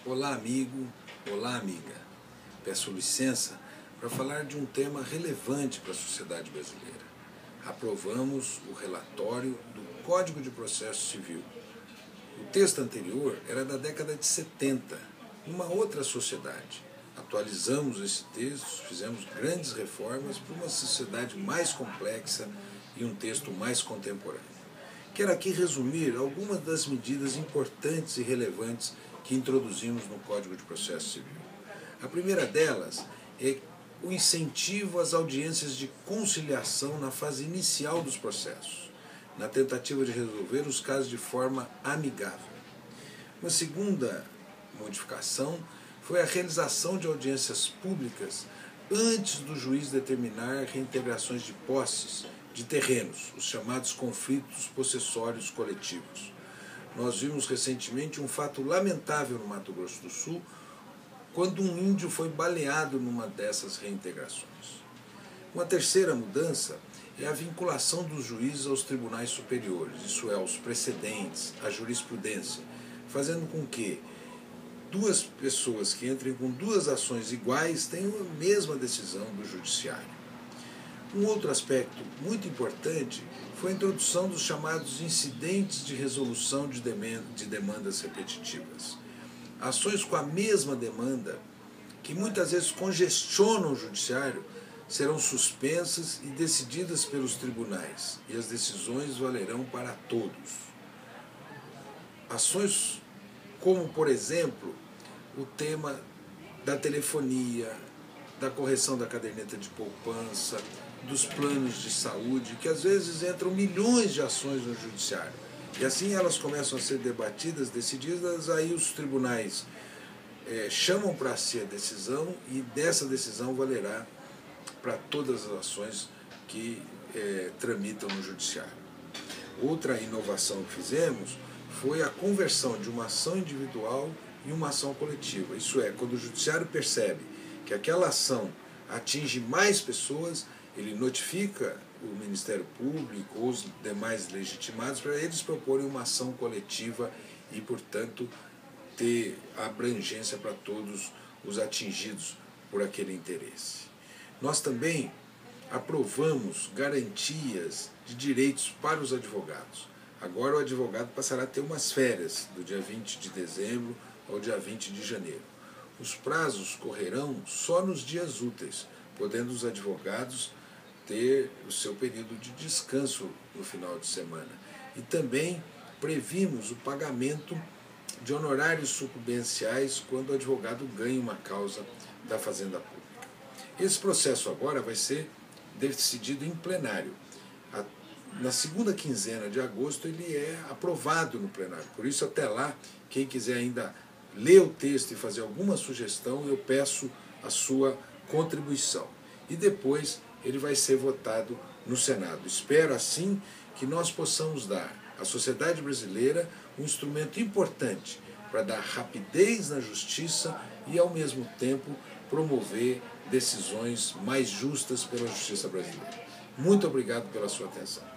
Olá, amigo, olá, amiga. Peço licença para falar de um tema relevante para a sociedade brasileira. Aprovamos o relatório do Código de Processo Civil. O texto anterior era da década de 70, numa outra sociedade. Atualizamos esse texto, fizemos grandes reformas para uma sociedade mais complexa e um texto mais contemporâneo. Quero aqui resumir algumas das medidas importantes e relevantes que introduzimos no Código de Processo Civil. A primeira delas é o incentivo às audiências de conciliação na fase inicial dos processos, na tentativa de resolver os casos de forma amigável. Uma segunda modificação foi a realização de audiências públicas antes do juiz determinar reintegrações de posses de terrenos, os chamados conflitos possessórios coletivos. Nós vimos recentemente um fato lamentável no Mato Grosso do Sul, quando um índio foi baleado numa dessas reintegrações. Uma terceira mudança é a vinculação dos juízes aos tribunais superiores, isso é, aos precedentes, à jurisprudência, fazendo com que duas pessoas que entrem com duas ações iguais tenham a mesma decisão do judiciário. Um outro aspecto muito importante foi a introdução dos chamados incidentes de resolução de demandas repetitivas. Ações com a mesma demanda, que muitas vezes congestionam o judiciário, serão suspensas e decididas pelos tribunais, e as decisões valerão para todos. Ações como, por exemplo, o tema da telefonia, da correção da caderneta de poupança, dos planos de saúde, que às vezes entram milhões de ações no judiciário. E assim elas começam a ser debatidas, decididas, aí os tribunais chamam para si a decisão e dessa decisão valerá para todas as ações que tramitam no judiciário. Outra inovação que fizemos foi a conversão de uma ação individual em uma ação coletiva. Isso é, quando o judiciário percebe que aquela ação atinge mais pessoas, ele notifica o Ministério Público ou os demais legitimados para eles proporem uma ação coletiva e, portanto, ter abrangência para todos os atingidos por aquele interesse. Nós também aprovamos garantias de direitos para os advogados. Agora o advogado passará a ter umas férias, do dia 20 de dezembro ao dia 20 de janeiro. Os prazos correrão só nos dias úteis, podendo os advogados ter o seu período de descanso no final de semana. E também previmos o pagamento de honorários sucumbenciais quando o advogado ganha uma causa da Fazenda Pública. Esse processo agora vai ser decidido em plenário. Na segunda quinzena de agosto ele é aprovado no plenário. Por isso, até lá, quem quiser ainda ler o texto e fazer alguma sugestão, eu peço a sua contribuição. E depois ele vai ser votado no Senado. Espero, assim, que nós possamos dar à sociedade brasileira um instrumento importante para dar rapidez na justiça e, ao mesmo tempo, promover decisões mais justas pela justiça brasileira. Muito obrigado pela sua atenção.